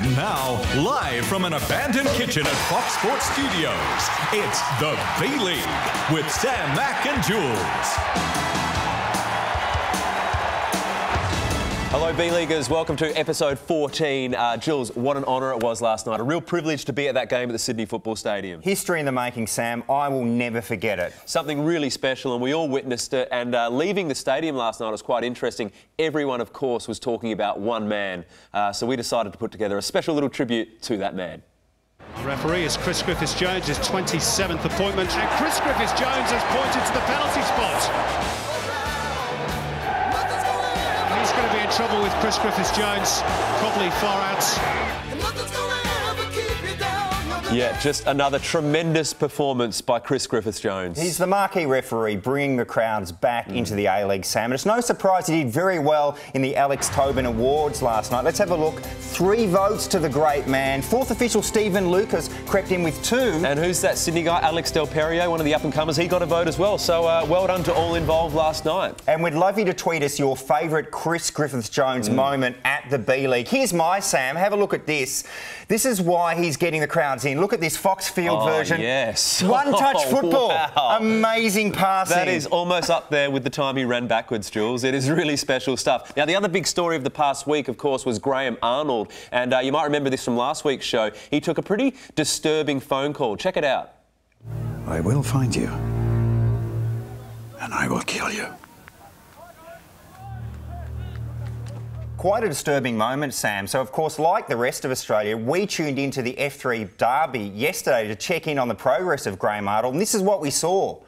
And now, live from an abandoned kitchen at Fox Sports Studios, it's the B-League with Sam, Mac and Jules. Hello B-Leaguers, welcome to episode 14. Jules, what an honour it was last night. A real privilege to be at that game at the Sydney Football Stadium. History in the making, Sam. I will never forget it. Something really special, and we all witnessed it. And leaving the stadium last night was quite interesting. Everyone, of course, was talking about one man. So we decided to put together a special little tribute to that man. The referee is Kris Griffiths-Jones, his 27th appointment. And Kris Griffiths-Jones has pointed to the penalty spot. He's going to be in trouble with Kris Griffiths-Jones, probably far out. Yeah, just another tremendous performance by Kris Griffiths-Jones. He's the marquee referee, bringing the crowds back into the A-League, Sam. And it's no surprise he did very well in the Alex Tobin Awards last night. Let's have a look. 3 votes to the great man. 4th official Stephen Lucas crept in with 2. And who's that Sydney guy? Alex Del Perio, one of the up-and-comers. He got a vote as well. So well done to all involved last night. And we'd love you to tweet us your favourite Kris Griffiths-Jones moment at the B-League. Here's my Sam. Have a look at this. This is why he's getting the crowds in. Look at this Foxfield version. Yes. One-touch football. Wow. Amazing passing. That is almost up there with the time he ran backwards, Jules. It is really special stuff. Now, the other big story of the past week, of course, was Graham Arnold. And you might remember this from last week's show. He took a pretty disturbing phone call. Check it out. I will find you. And I will kill you. Quite a disturbing moment, Sam. So, of course, like the rest of Australia, we tuned into the F3 derby yesterday to check in on the progress of Graham Arnold, and this is what we saw.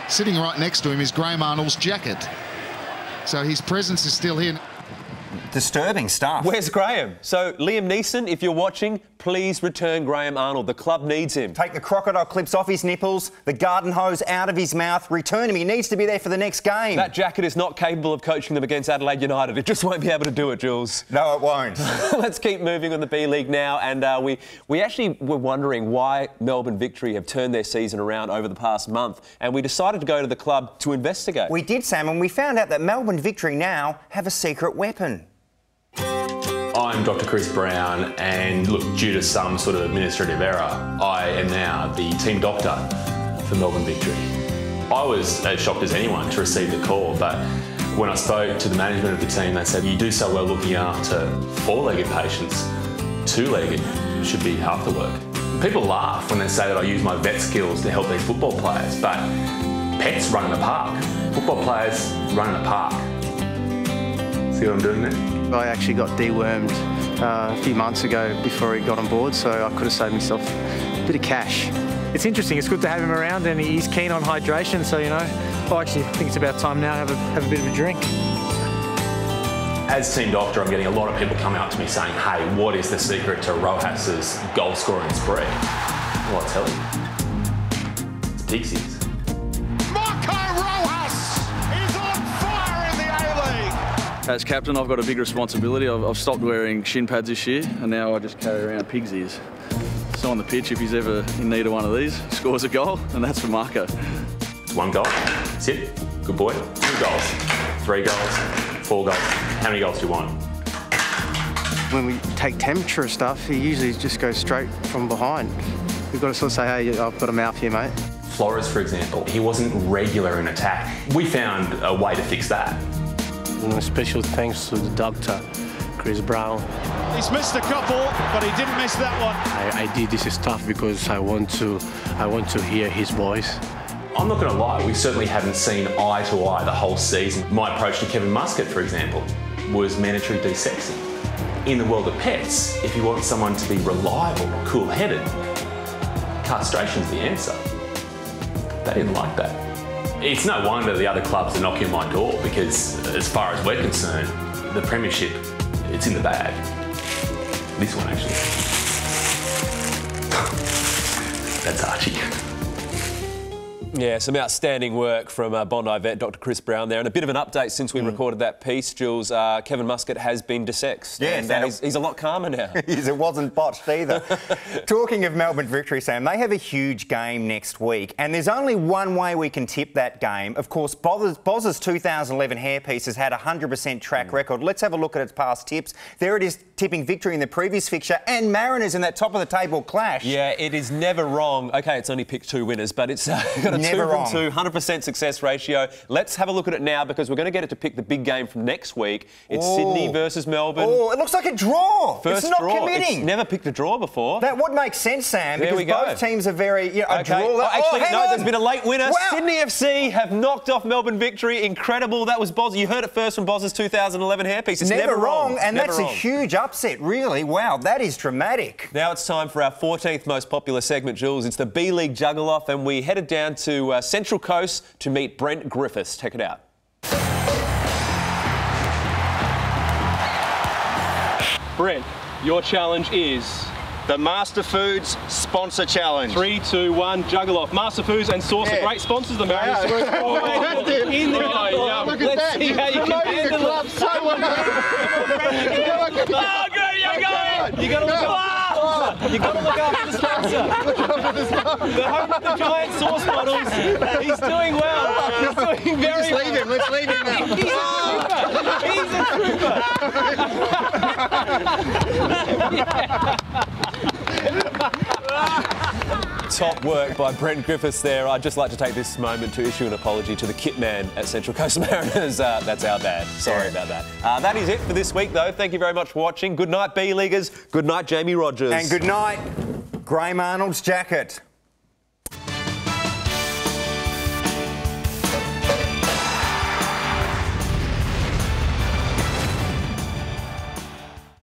Sitting right next to him is Graham Arnold's jacket. So his presence is still here. Disturbing stuff. Where's Graham? So, Liam Neeson, if you're watching, please return Graham Arnold. The club needs him. Take the crocodile clips off his nipples, the garden hose out of his mouth, return him. He needs to be there for the next game. That jacket is not capable of coaching them against Adelaide United. It just won't be able to do it, Jules. No, it won't. Let's keep moving on the B-League now. And we actually were wondering why Melbourne Victory have turned their season around over the past month. And we decided to go to the club to investigate. We did, Sam, and we found out that Melbourne Victory now have a secret weapon. I'm Dr. Kris Brown, and look, due to some sort of administrative error, I am now the team doctor for Melbourne Victory. I was as shocked as anyone to receive the call, but when I spoke to the management of the team, they said, you do so well looking after 4-legged patients, 2-legged should be half the work. People laugh when they say that I use my vet skills to help these football players, but pets run in the park. Football players run in the park. See what I'm doing there? I actually got dewormed a few months ago before he got on board, so I could have saved myself a bit of cash. It's interesting. It's good to have him around, and he's keen on hydration. So I actually think it's about time now to have a bit of a drink. As team doctor, I'm getting a lot of people coming up to me saying, "Hey, what is the secret to Rojas's goal scoring spree?" Well, I'll tell you, it's Pixies. As captain, I've got a big responsibility. I've stopped wearing shin pads this year, and now I just carry around pig's ears. So on the pitch, if he's ever in need of one of these, scores a goal, and that's for Marco. It's 1 goal. That's it. Good boy. 2 goals. 3 goals. 4 goals. How many goals do you want? When we take temperature and stuff, he usually just goes straight from behind. We've got to sort of say, hey, I've got a mouth here, mate. Flores, for example, he wasn't regular in attack. We found a way to fix that. And a special thanks to the doctor, Kris Brown. He's missed a couple, but he didn't miss that one. I did this stuff because I want to hear his voice. I'm not going to lie, we certainly haven't seen eye to eye the whole season. My approach to Kevin Muscat, for example, was mandatory desexing. In the world of pets, if you want someone to be reliable, cool-headed, castration's the answer. They didn't like that. It's no wonder the other clubs are knocking on my door because, as far as we're concerned, the premiership, it's in the bag. This one, actually. That's Archie. Yeah, some outstanding work from Bondi vet Dr. Kris Brown there. And a bit of an update since we recorded that piece, Jules. Kevin Muscat has been desexed. Yes, and he's a lot calmer now. It wasn't botched either. Talking of Melbourne victory, Sam, they have a huge game next week. And there's only one way we can tip that game. Of course, Boz's 2011 hairpiece has had a 100% track record. Let's have a look at its past tips. There it is, tipping victory in the previous fixture and Mariners in that top-of-the-table clash. Yeah, it is never wrong. OK, it's only picked 2 winners, but it's got a never 2 wrong. from 2, 100% success ratio. Let's have a look at it now because we're going to get it to pick the big game from next week. It's Sydney versus Melbourne. Oh, it looks like a draw. First it's not draw. committing. It's never picked a draw before. That would make sense, Sam, there because both teams are very, a draw. Oh, actually, no, there's been a late winner. Wow. Sydney FC have knocked off Melbourne victory. Incredible. That was Boz. You heard it first from Boz's 2011 hairpiece. It's never wrong. And never that's wrong. a huge upset, really. Wow, that is dramatic. Now it's time for our 14th most popular segment, Jules. It's the B-League Juggle Off, and we headed down to Central Coast to meet Brent Griffiths. Check it out. Brent, your challenge is the Master Foods Sponsor Challenge. 3, 2, 1, Juggle Off. Master Foods and Sauce are great sponsors. The Mariners. Look at that. See how you can handle it. Oh, good, you're going. You got to look after. You got to look after the sponsor. The home of the giant sauce bottles. He's doing well. He's doing very well. Leave him. Let's leave him now. He's a trooper. Top work by Brent Griffiths there. I'd just like to take this moment to issue an apology to the kit man at Central Coast Mariners. That's our bad. Sorry about that. That is it for this week, though. Thank you very much for watching. Good night, B-Leaguers. Good night, Jamie Rogers. And good night, Graham Arnold's jacket.